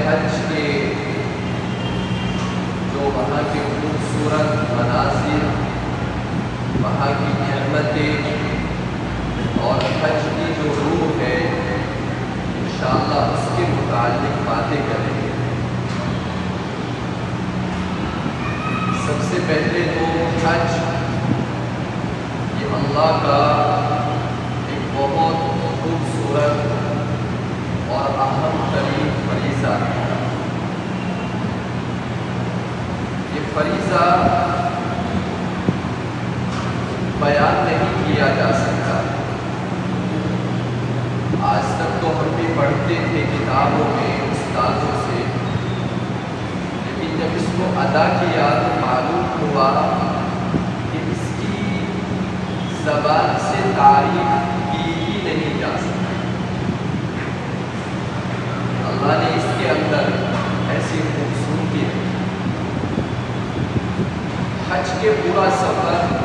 حج کے جو وہاں کے خوبصورت مناظر، وہاں کی نعمتیں اور حج کی جو روح ہے، انشاءاللہ اس کے متعلق باتیں کریں گے۔ سب سے پہلے تو حج یہ اللہ کا ایک بہت خوبصورت اور اہم ترین فریضہ ہے۔ یہ فریضہ بیان نہیں کیا جا سکتا۔ آج تک تو ہم بھی پڑھتے تھے کتابوں میں استادوں سے، لیکن جب اس کو ادا کیا تو معلوم ہوا کہ اس کی زبان سے تعریف کی ہی نہیں جا سکتی۔ اللہ نے اس کے اندر ایسی خوبصورتی رکھی۔ حج کے پورا سفر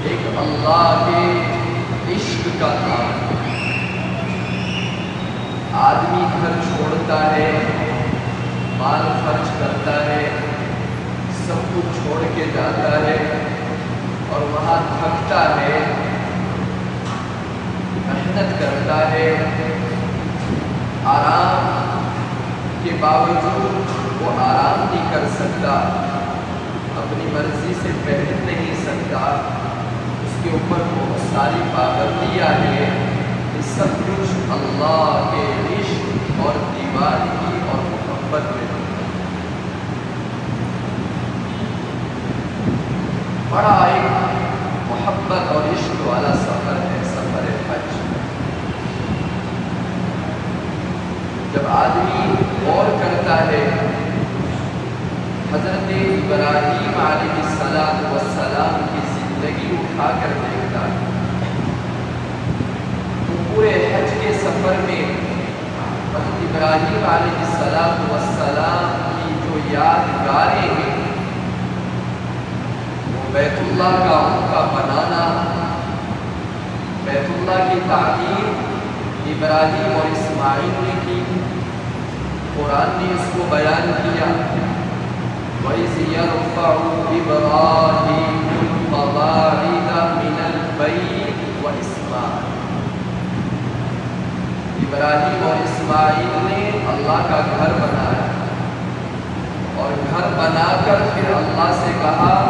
ایک اللہ کے عشق کا کام ہے۔ آدمی گھر چھوڑتا ہے، مال خرچ کرتا ہے، سب کچھ چھوڑ کے جاتا ہے اور وہاں تھکتا ہے، محنت کرتا ہے، آرام کے باوجود وہ آرام نہیں کر سکتا، اپنی مرضی سے پہن نہیں سکتا، اس کے اوپر بہت ساری پابندیاں ہیں۔ یہ سب کچھ اللہ کے عشق اور دیوانگی اور محبت میں بڑا ایک محبت اور عشق والا سفر ہے، سفر حج۔ جب آدمی غور کرتا ہے، حضرت ابراہیم علیہ السلام کی زندگی اٹھا کر دیکھتا ہے تو پورے حج کے سفر میں حضرت ابراہیم علیہ السلام کی جو یادگاریں ہیں، وہ بیت اللہ کا ان کا بنانا، بیت اللہ کی تعمیر ابراہیم اور اسماعیل نے کی۔ قرآن نے اس کو بیان کیا، وَإِذْ يَرْفَعُ إِبْرَاهِيمُ الْقَوَاعِدَ مِنَ الْبَيْتِ وَإِسْمَاعِيلُ۔ ابراہیم اور اسماعیل نے اللہ کا گھر بنایا اور گھر بنا کر پھر اللہ سے کہا،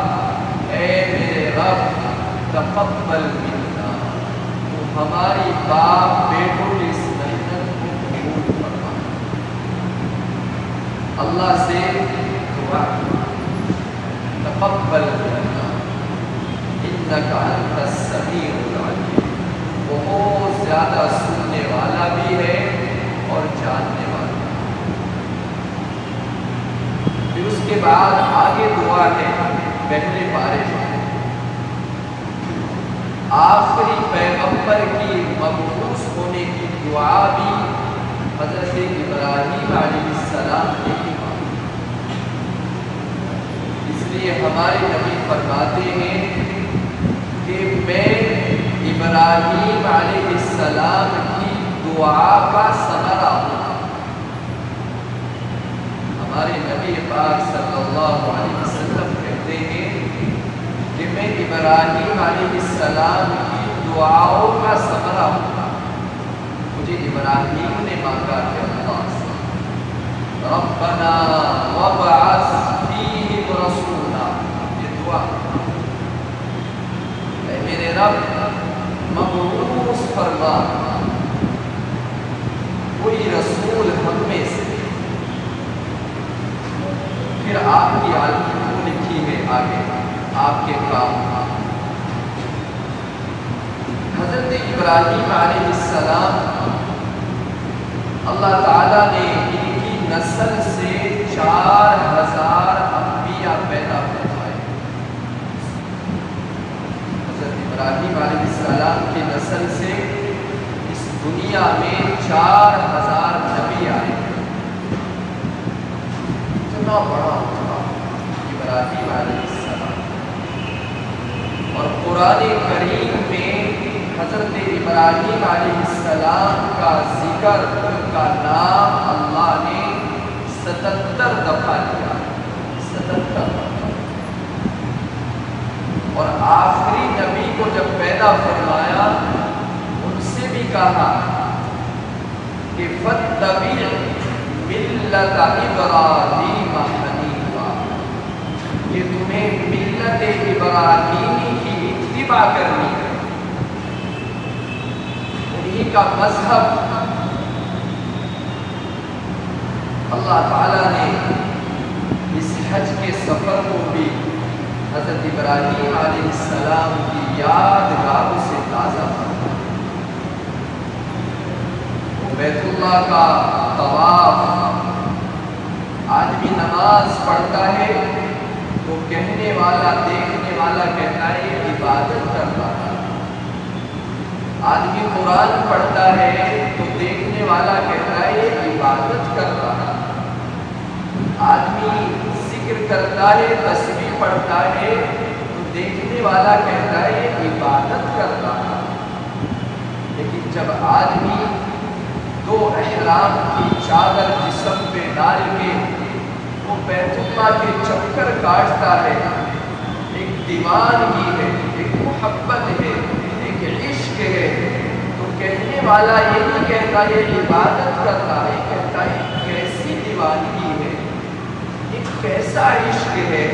اے میرے رب تقبل منا، تو ہماری باپ بیٹوں کی اس محنت کو قبول فرما۔ اللہ سے دعا، تقبل منا انک انت السمیع العلیم، بہت زیادہ سننے والا بھی ہے اور جاننے والا۔ پھر اس کے بعد آگے دعا ہے، پہلے پارے میں آخری پیغمبر کی مبعوث ہونے کی دعا بھی حضرت ابراہیم علیہ السلام نے کی۔ اس لیے ہمارے نبی فرماتے ہیں کہ میں ابراہیم علیہ السلام کی دعا کا ثمرہ ہوں۔ ہمارے نبی پاک صلی اللہ علیہ وسلم کہتے ہیں کہ میں ابراہیم علیہ السلام کی دعاؤں کا ثمرہ ہوں۔ مجھے ابراہیم نے مانگا کہ اللہ سے ربنا وابعث فیہم رسولا، یہ دعا، اے میرے رب مبعوث فرما کوئی رسول ہم میں سے۔ پھر آپ کی عالم لکھی ہے آگے آپ کے کام۔ حضرت ابراہیم علیہ السلام، اللہ تعالیٰ نے ان کی نسل سے 4000 انبیاء پیدا فرمائے۔ حضرت ابراہیم علیہ السلام کی نسل سے اس دنیا میں 4000 نبی آئے۔ اتنا بڑا تھا ابراہیم علیہ السلام۔ اور قرآن کریم میں حضرت ابراہیم علیہ السلام کا ذکر، ان کا نام اللہ نے 77 دفعہ لیا، 77 دفعہ۔ اور آخری نبی کو جب پیدا فرمایا ان سے بھی کہا کہ فَاتَّبِعْ مِلَّتَ إِبْرَاهِيمَ حَنِيفًا، کہ تمہیں ملت ابراہیمی کی اتباع کرنی ہے، انہی کا مذہب۔ اللہ تعالیٰ نے اس حج کے سفر کو بھی حضرت ابراہیم علیہ السلام کی یادگاروں سے تازہ فرمایا۔ بیت اللہ کا طواف، آدمی نماز پڑھتا ہے تو کہنے والا، دیکھنے والا کہتا ہے یہ عبادت کر رہا ہے۔ آدمی قرآن پڑھتا ہے تو دیکھنے والا کہتا ہے یہ عبادت کر رہا ہے۔ آدمی ذکر کرتا ہے، تسبیح پڑھتا ہے تو دیکھنے والا کہتا ہے یہ عبادت کر رہا ہے۔ لیکن جب آدمی دو احرام کی چادر جسم پہ ڈال کے وہ بیت اللہ کے چکر کاٹتا ہے، ایک دیوانگی ہے، ایک محبت ہے، ایک عشق ہے، تو کہنے والا یہ نہیں کہتا یہ عبادت کرتا ہے، کہتا ہے کیسی دیوانگی ہے، ایک کیسا عشق ہے،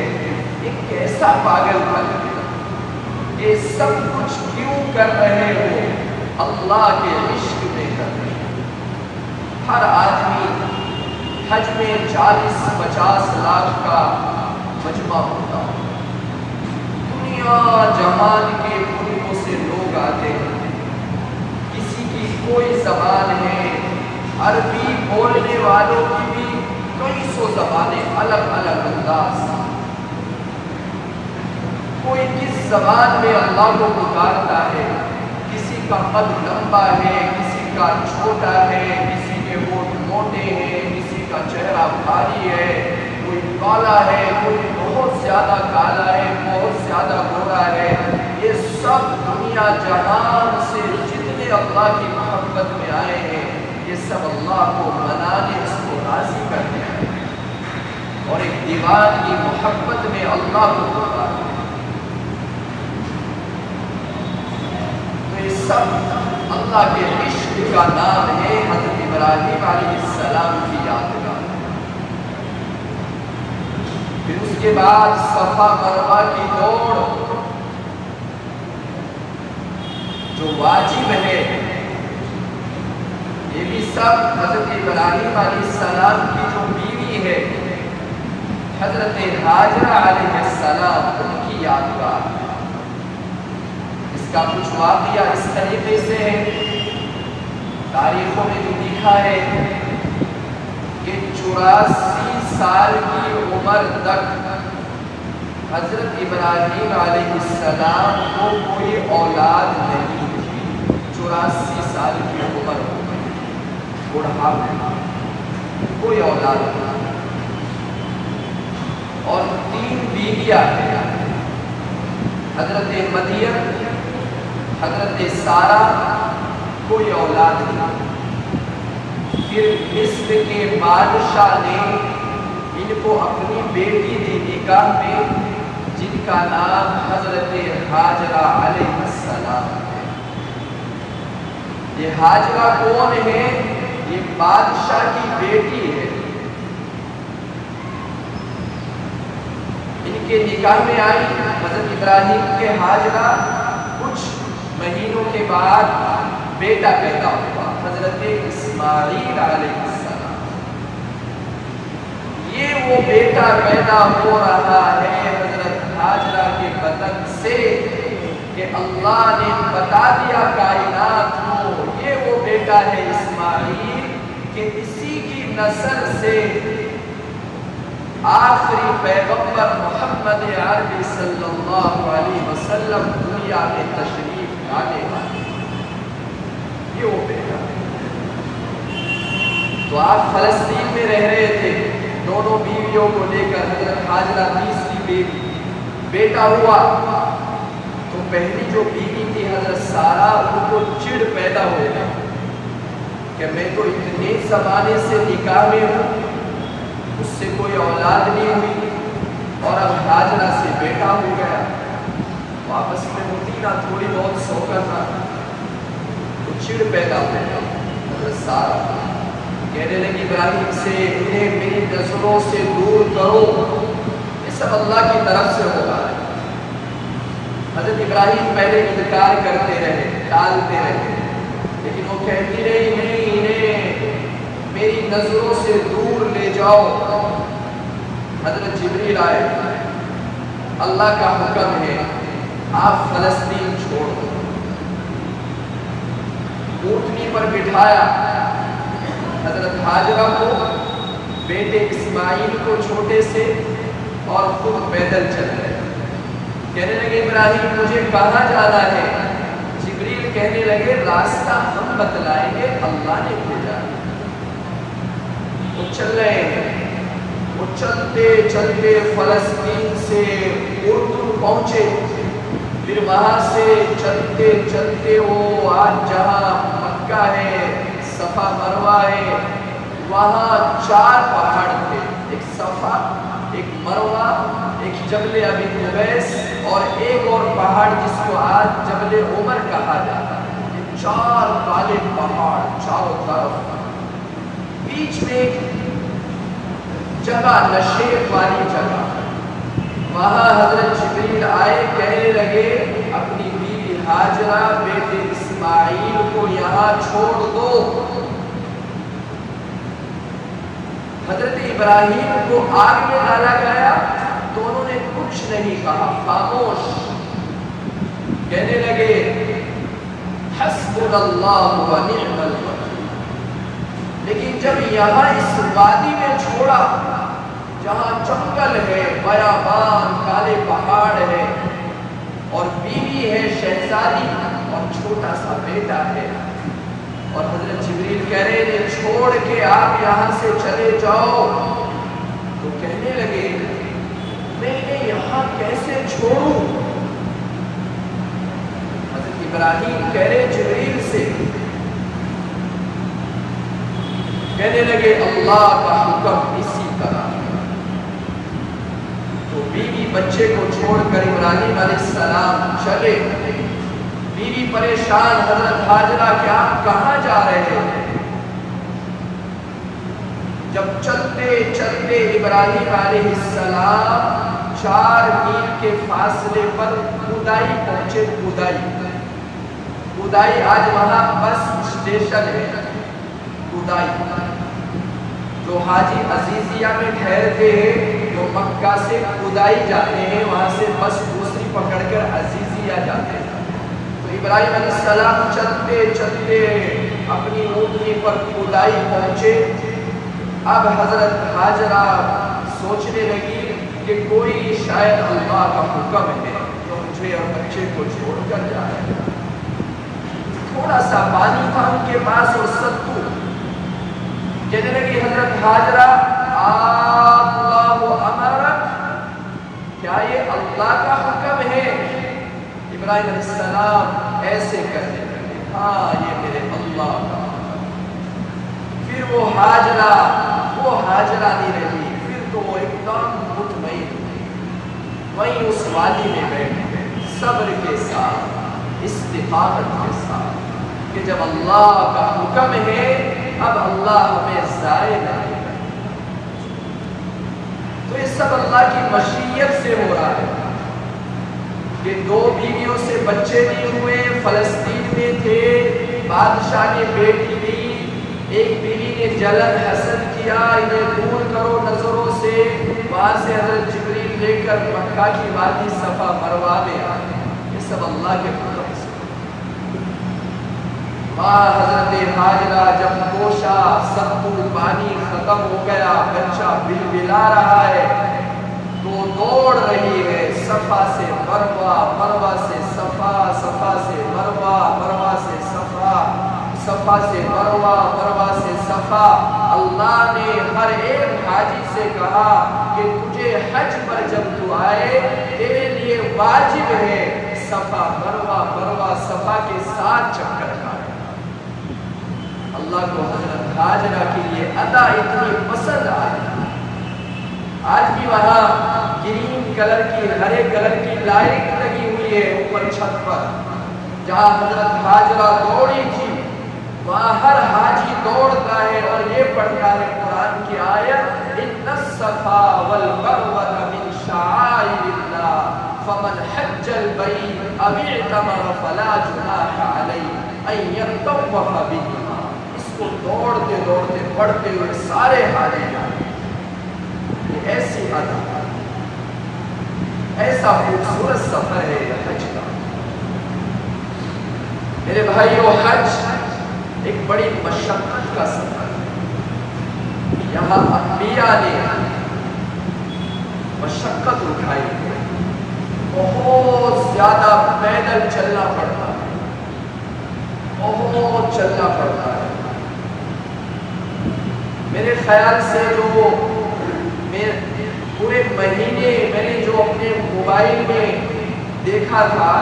ایک کیسا پاگل پن ہے، یہ سب کچھ کیوں کر رہے ہو؟ اللہ کے عشق میں کر رہے ہیں۔ ہر آدمی حج میں 40-50 لاکھ کا مجمع ہوتا ہے، دنیا جہان کے ملکوں سے لوگ آتے ہیں، کسی کی کوئی زبان ہے، عربی بولنے والوں کی بھی کئی سو زبانیں، الگ الگ انداز، کوئی کس زبان میں اللہ کو پکارتا ہے، کسی کا قد لمبا ہے، کسی کا چھوٹا ہے، کسی کے ہونٹ موٹے ہیں، کسی کا چہرہ بھاری ہے، کوئی کالا ہے، کوئی بہت زیادہ کالا ہے، بہت زیادہ گورا ہے۔ یہ سب دنیا جہان سے جتنے اللہ کی محبت میں آئے ہیں، یہ سب اللہ کو منانے، اس کو راضی کرنے آئے ہیں، اور ایک دیوان کی محبت میں اللہ کو پکارتے ہیں۔ تو یہ سب اللہ کے عشق کا نام ہے، حضرت ابراہیم علیہ السلام کی یادگار۔ پھر اس کے بعد صفا مروہ کی دوڑ جو واجب ہے، یہ بھی سب حضرت ابراہیم علیہ السلام کی جو بیوی ہے حضرت ہاجرہ علیہ السلام، ان کی یادگار۔ اس کا کچھ واقعہ اس طریقے سے ہے، تاریخوں میں جو لکھا ہے کہ 84 سال کی عمر تک حضرت ابراہیم علیہ السلام کو کوئی اولاد نہیں تھی۔ 84 سال کی عمر ہو گئی، بڑھاپے، کوئی اولاد نہیں، اور 3 بیویاں ہیں، حضرت مریم، حضرت سارہ، کوئی اولاد نہیں۔ پھر مصر کے بادشاہ نے ان کو اپنی بیٹی دی نکاح میں، جن کا نام حضرت ہاجرہ علیہ السلام ہے۔ یہ ہاجرہ کون ہے؟ یہ بادشاہ کی بیٹی ہے۔ ان کے نکاح میں آئی حضرت ابراہیم کے ہاجرہ، کچھ مہینوں کے بعد بیٹا پیدا ہوا، حضرت اسماعیل علیہ السلام۔ یہ وہ بیٹا پیدا ہو رہا ہے حضرت ہاجرہ کے بدن سے کہ اللہ نے بتا دیا کائنات کو، یہ وہ بیٹا ہے اسماعیل، کہ اسی کی نسل سے آخری پیغمبر محمد عربی صلی اللہ علیہ وسلم دنیا میں تشریف لانے والے، یہ وہ بیٹا ہے۔ تو آپ فلسطین میں رہ رہے تھے، دونوں بیویوں کو لے کر، حضرت ہاجرہ تیسری بیٹا ہوا، تو پہلی جو بیوی تھی حضرت سارہ، ان کو چڑ پیدا ہو گئی کہ میں تو اتنے زمانے سے نکاح میں ہوں، اس سے کوئی اولاد نہیں ہوئی، اور اب ہاجرہ سے بیٹا ہو گیا، واپس میں ہوتی نا تھوڑی بہت سوکا تھا، تو چڑ پیدا ہو گئی حضرت سارہ کہنے لگی ابراہیم سے انہیں میری نظروں سے دور کرو، یہ سب اللہ کی طرف سے ہوگا۔ حضرت ابراہیم پہلے انکار کرتے رہے، ٹالتے رہے، لیکن وہ کہتی رہی نہیں، انہیں میری نظروں سے دور لے جاؤ۔ حضرت جبریل آئے، اللہ کا حکم ہے آپ فلسطین چھوڑ دو۔ اونٹنی پر بٹھایا حضرت ہاجرہ کو، بیٹے اسماعیل کو چھوٹے سے، اور خود پیدل چل رہے، کہنے لگے ابراہیم مجھے کہاں جانا ہے؟ جبریل کہنے لگے راستہ ہم بتلائیں گے، اللہ نے بھیجا۔ وہ چل رہے ہیں، وہ چلتے چلتے فلسطین سے اردن پہنچے، پھر وہاں سے چلتے چلتے وہ آج جہاں مکہ ہے، صفا مروہ ہے، وہاں 4 پہاڑ تھے، ایک صفا، ایک مروہ، ایک جبل ابی قبیس، اور ایک اور پہاڑ جس کو آج جبل عمر کہا جاتا ہے۔ یہ 4 کالے پہاڑ چاروں طرف، بیچ میں ایک جگہ نشیب والی جگہ، وہاں حضرت جبریل آئے، کہنے لگے اپنی بیوی ہاجرہ بیٹے اسماعیل کو یہاں چھوڑ دو۔ حضرت ابراہیم کو آگ میں ڈالا گیا تو انہوں نے کچھ نہیں کہا، خاموش، کہنے لگے حسبنا اللہ و نعم الوکیل۔ لیکن جب یہاں اس وادی میں چھوڑا جہاں جنگل ہے، بیابان، کالے پہاڑ ہے، اور بیوی ہے شہزادی، اور چھوٹا سا بیٹا ہے، اور حضرت جبریل کہہ رہے ہیں چھوڑ کے آپ یہاں سے چلے جاؤ، تو کہنے لگے میں انہیں یہاں کیسے چھوڑوں؟ حضرت ابراہیم کہہ رہے جبریل سے، کہنے لگے اللہ کا حکم اسی طرح۔ تو بیوی بچے کو چھوڑ کر ابراہیم علیہ السلام چلے، بیوی پریشان، حضرت ہاجرہ کہ آپ کہاں جا رہے ہیں؟ جب چلتے چلتے ابراہیم علیہ السلام 4 میل کے فاصلے پر خدائی پہنچے، خدائی آج وہاں بس اسٹیشن ہے، خدائی جو حاجی عزیزیہ میں ٹھہرتے ہیں، جو مکہ سے خدائی جاتے ہیں، وہاں سے بس دوسری پکڑ کر عزیزیہ جاتے ہیں۔ تو ابراہیم علیہ السلام چلتے چلتے اپنی اونٹنی پر خدائی پہنچے۔ اب حضرت ہاجرہ سوچنے لگی کہ کوئی شاید اللہ کا حکم ہے جو مجھے اور بچے کو چھوڑ کر جائے۔ تھوڑا سا پانی تھا ان کے پاس اور ستو، کہنے لگی حضرت ہاجرہ اللہ امرک، کیا یہ اللہ کا حکم ہے؟ ابراہیم علیہ السلام ایسے کرنے لگے، ہاں یہ میرے اللہ کا حکم۔ پھر وہ ہاجرہ نہیں رہی، پھر تو وہ ایک دم مطمئن ہوئی، وہیں اس وادی میں بیٹھے صبر کے ساتھ، استقامت کے ساتھ، کہ جب اللہ کا حکم ہے اب اللہ ہمیں ضائع نہیں کرے۔ تو یہ سب اللہ کی مشیت سے ہو رہا ہے کہ 2 بیویوں سے بچے نہیں ہوئے، فلسطین میں تھے، بادشاہ کی بیٹی بھی، ایک بیوی نے جلن حسد کیا انہیں دور کرو نظروں سے، وہاں سے حضرت جبریل لے کر مکہ کی وادی صفا مروہ میں آئے۔ یہ سب اللہ کے حکم سے۔ حضرت ہاجرہ جب کوشا، سب پانی ختم ہو گیا، بچہ بلبلا رہا ہے، تو دوڑ رہی ہے صفا سے مروہ، مروہ سے صفا، صفا سے مروہ، مروہ سے صفا، صفا سے مروہ، مروہ سے صفا۔ اللہ نے ہر ایک حاجی سے کہا کہ تجھے حج پر جب تو آئے تیرے لیے واجب ہے صفا مروہ مروہ صفا کے 7 چکر کھائے۔ اللہ کو حضرت ہاجرہ کے لیے ادا اتنی پسند آئی، آج بھی وہاں گرین کلر کی ہرے کلر کی لائٹ لگی ہوئی ہے اوپر چھت پر، جہاں حضرت ہاجرہ دوڑی تھی وہاں ہر حاجی دوڑتا ہے اور یہ پڑھتا ہے قرآن کی آیت ان الصفا والمروۃ من شعائر اللہ فمن حج البیت او اعتمر فلا جناح علیہ ان یطوف بہما۔ اس کو دوڑتے دوڑتے پڑھتے ہوئے سارے حاجی جاتے۔ یہ ایسی ادا، ایسا خوبصورت سفر ہے یہ حج کا۔ میرے بھائیو، حج ایک بڑی مشقت کا سفر ہے۔ یہاں انبیاء نے مشقت اٹھائی ہے، بہت زیادہ پیدل چلنا پڑتا ہے، بہت چلنا پڑتا ہے۔ میرے خیال سے جو پورے مہینے میں نے جو اپنے موبائل میں دیکھا تھا،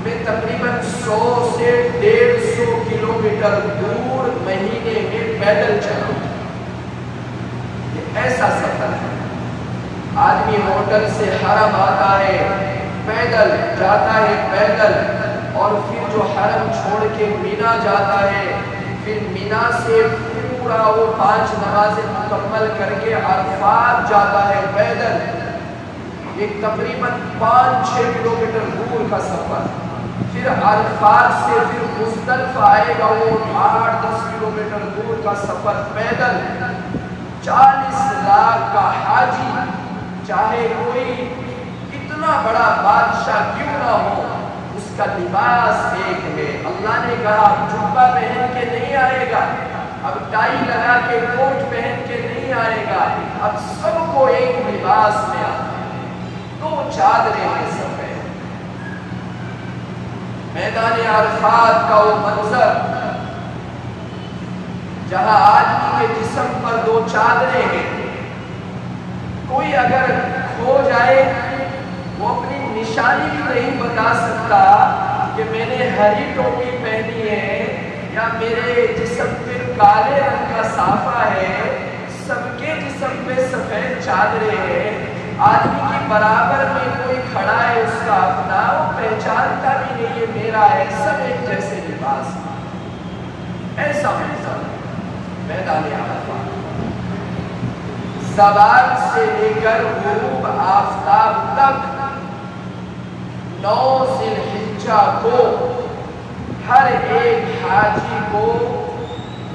میں تقریباً 100 سے 150 کلومیٹر دور مہینے میں پیدل چلا ہوں۔ یہ ایسا سفر ہے، آدمی ہوٹل سے حرم آتا ہے پیدل جاتا ہے پیدل، اور پھر جو حرم چھوڑ کے مینا جاتا ہے، پھر مینا سے پورا وہ 5 نمازیں مکمل کر کے عرفات جاتا ہے پیدل۔ یہ تقریباً 5-6 کلومیٹر دور کا سفر۔ پھر عرفات سے پھر مزدلفہ آئے گا، وہ 8-10 کلومیٹر دور کا سفر پیدل۔ 40 لاکھ کا حاجی، چاہے کوئی کتنا بڑا بادشاہ کیوں نہ ہو، اس کا لباس ایک ہے۔ اللہ نے کہا جبہ پہن کے نہیں آئے گا، اب ٹائی لگا کے کوٹ پہن کے نہیں آئے گا، اب سب کو ایک لباس میں آتا ہے، 2 چادریں ہیں سفید۔ میدان عرفات کا وہ منظر جہاں آدمی کے جسم پر 2 چادریں ہیں، کوئی اگر کھو جائے وہ اپنی نشانی بھی نہیں بتا سکتا کہ میں نے ہری ٹوپی پہنی ہے یا میرے جسم پر کالے رنگ کا صافہ ہے۔ سب کے جسم پہ سفید چادریں ہیں، آدمی کی برابر میں کوئی کھڑا ہے اس کا اپنا، وہ پہچانتا بھی نہیں یہ میرا ہے، سب ایک جیسے لباس۔ ایسا منظر میدان عرفات، زوال سے لے کر غروب آفتاب تک 9 ذی الحجہ کو ہر ایک حاجی کو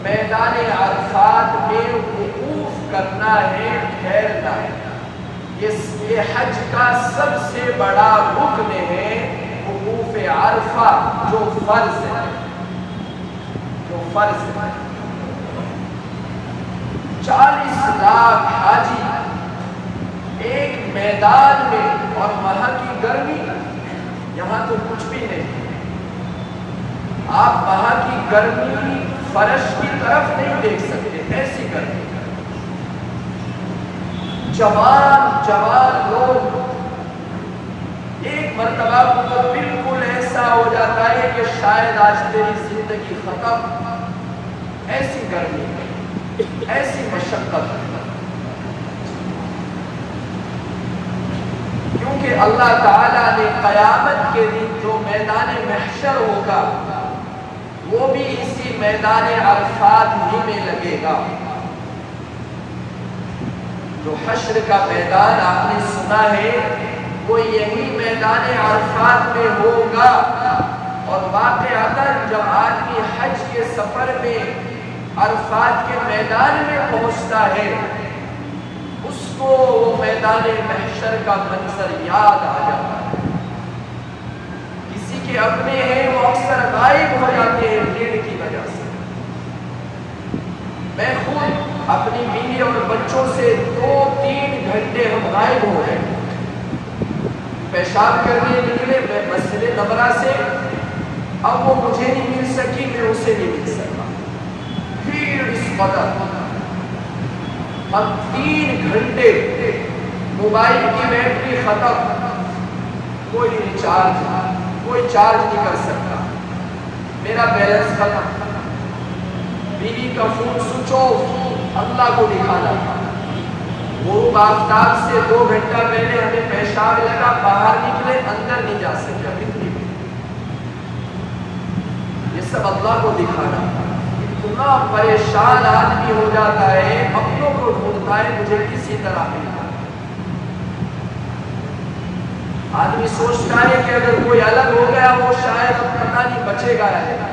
میدان عرفات میں وقوف کرنا ہے، ٹھہرنا ہے۔ یہ حج کا سب سے بڑا رکن ہے وقوف عرفہ، جو فرض ہے، جو فرض ہے۔ 40 لاکھ حاجی ایک میدان میں، اور وہاں کی گرمی، یہاں تو کچھ بھی نہیں، آپ وہاں کی گرمی فرش کی طرف نہیں دیکھ سکتے، ایسی گرمی۔ جوان لوگ، ایک مرتبہ کو بالکل ایسا ہو جاتا ہے کہ شاید آج تیری زندگی ختم، ایسی گرمی، ایسی مشقت۔ کیونکہ اللہ تعالیٰ نے قیامت کے دن جو میدان محشر ہوگا وہ بھی اسی میدان عرفات ہی میں لگے گا۔ جو حشر کا میدان آپ نے سنا ہے وہ یہی میدان عرفات میں ہوگا، اور واقعتاً جب آدمی حج کے سفر میں عرفات کے میدان میں پہنچتا ہے، اس کو وہ میدان محشر کا منظر یاد آ جاتا ہے۔ کسی کے اپنے ہیں وہ اکثر غائب ہو جاتے ہیں بھیڑ کی وجہ سے۔ میں خود اپنی بیوی اور بچوں سے 2-3 گھنٹے ہم غائب ہو گئے، پیشاب کرنے نکلے میں مسجد نبرہ سے، اب وہ مجھے نہیں مل سکی، میں اسے نہیں مل سکا، بھیڑ اس قدر۔ اب 3 گھنٹے موبائل کی بیٹری ختم، کوئی ریچارج، کوئی چارج نہیں کر سکتا، میرا بیلنس ختم، بیوی کا فون سوئچ آف، اللہ کو دکھانا تھا۔ غروب آفتاب سے 2 گھنٹہ پہلے ہمیں پیشاب لگا، باہر نکلے، اندر نہیں جا سکے، کتنی یہ سب اللہ کو دکھانا تھا۔ اتنا پریشان آدمی ہو جاتا ہے، اپنوں کو ڈھونڈتا ہے مجھے کسی طرح ملتا ہے۔ آدمی سوچتا ہے کہ اگر کوئی الگ ہو گیا وہ شاید پتہ نہیں بچے گا رہے گا۔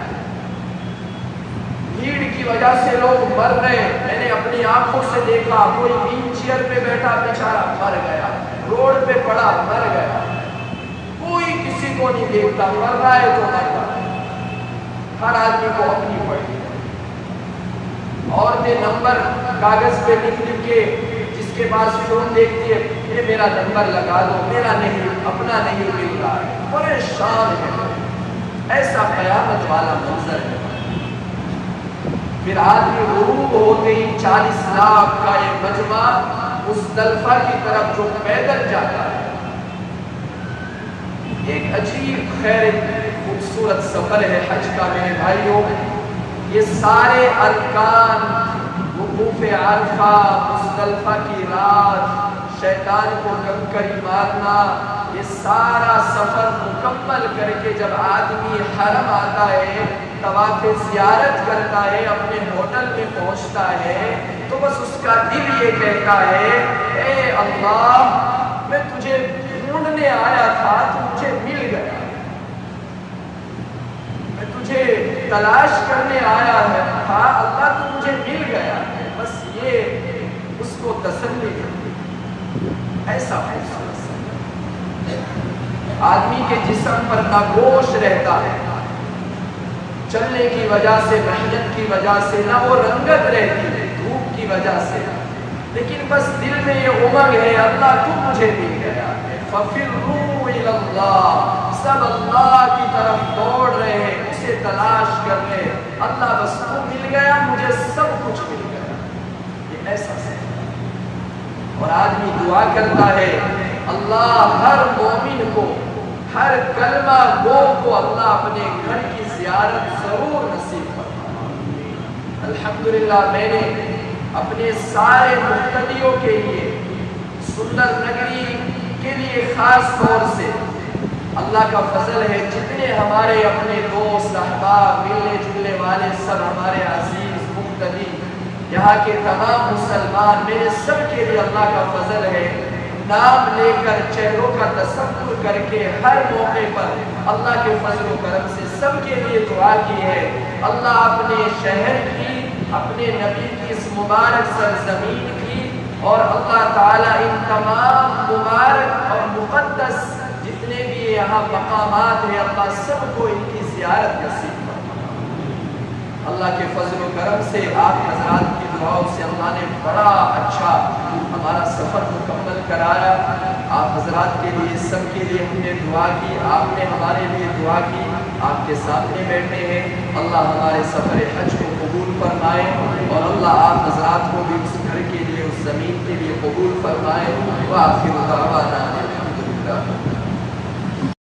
بھیڑ کی وجہ سے لوگ مر رہے، میں نے اپنی آنکھوں سے دیکھا، کوئی ویل چیئر پہ بیٹھا بیچارہ مر گیا، روڈ پہ پڑا مر گیا، کوئی کسی کو نہیں دیکھتا، مر رہا ہے تو مر رہا ہے، ہر آدمی کو اپنی پڑی۔ عورتیں نمبر کاغذ پہ لکھ کے جس کے پاس فون دیکھتی ہے، یہ میرا نمبر لگا دو، میرا نہیں، اپنا نہیں مل رہا ہے، پریشان ہے۔ ایسا قیامت والا منظر ہے۔ پھر آدمی غروب ہوتے ہی 40 لاکھ کا یہ مجمع مزدلفہ کی طرف جو پیدل جاتا ہے، ایک عجیب خیر خوبصورت سفر ہے حج کا میرے بھائیوں۔ یہ سارے ارکان، وقوف عرفہ، مزدلفہ کی رات، شیطان کو کنکری مارنا، یہ سارا سفر مکمل کر کے جب آدمی حرم آتا ہے، طواف زیارت کرتا ہے، اپنے ہوٹل میں پہنچتا ہے، تو بس اس کا دل یہ کہتا ہے، اے اللہ میں تجھے ڈھونڈنے آیا تھا، تو مجھے مل گیا، میں تجھے تلاش کرنے آیا تھا، اللہ تو مجھے مل گیا۔ بس یہ اس کو تسلی ہے۔ ایسا خوبصورت آدمی کے جسم پر نہ گوشت رہتا ہے، چلنے کی وجہ سے، محنت کی وجہ سے، نہ وہ رنگت رہتی ہے دھوپ کی وجہ سے، لیکن بس دل میں یہ امنگ ہے، اللہ تو مجھے مل گیا۔ فَفِرُّوا إِلَى اللَّهِ، سب اللہ کی طرف دوڑ رہے ہیں، اسے تلاش کر رہے، اللہ بس تو مل گیا، مجھے سب کچھ مل گیا۔ یہ ایسا ہے۔ اور آدمی دعا کرتا ہے، اللہ ہر مومن کو، ہر کلمہ گو کو اللہ اپنے گھر کی زیارت ضرور نصیب فرمائے۔ الحمدللہ میں نے اپنے سارے مقتدیوں کے لیے، سندر نگری کے لیے خاص طور سے اللہ کا فضل ہے، جتنے ہمارے اپنے دوست احباب ملنے جلنے والے سب ہمارے عزیز مقتدی، یہاں کے تمام مسلمان، میرے سب کے لیے اللہ کا فضل ہے، نام لے کر چہروں کا تصور کر کے ہر موقع پر اللہ کے فضل و کرم سے سب کے لیے دعا کی ہے۔ اللہ اپنے شہر کی، اپنے نبی کی اس مبارک سرزمین کی، اور اللہ تعالیٰ ان تمام مبارک اور مقدس جتنے بھی یہاں مقامات ہیں، اللہ سب کو ان کی زیارت نصیب فرمائے۔ اللہ کے فضل و کرم سے آپ حضرات کی دعاؤں سے اللہ نے بڑا اچھا ہمارا سفر مکمل کرایا۔ آپ حضرات کے لیے، سب کے لیے ہم نے دعا کی، آپ نے ہمارے لیے دعا کی، آپ کے سامنے بیٹھے ہیں۔ اللہ ہمارے سفر حج کو قبول فرمائے، اور اللہ آپ حضرات کو بھی اس گھر کے لیے، اس زمین کے لیے قبول فرمائے۔ وآخر دعوانا الحمدللہ۔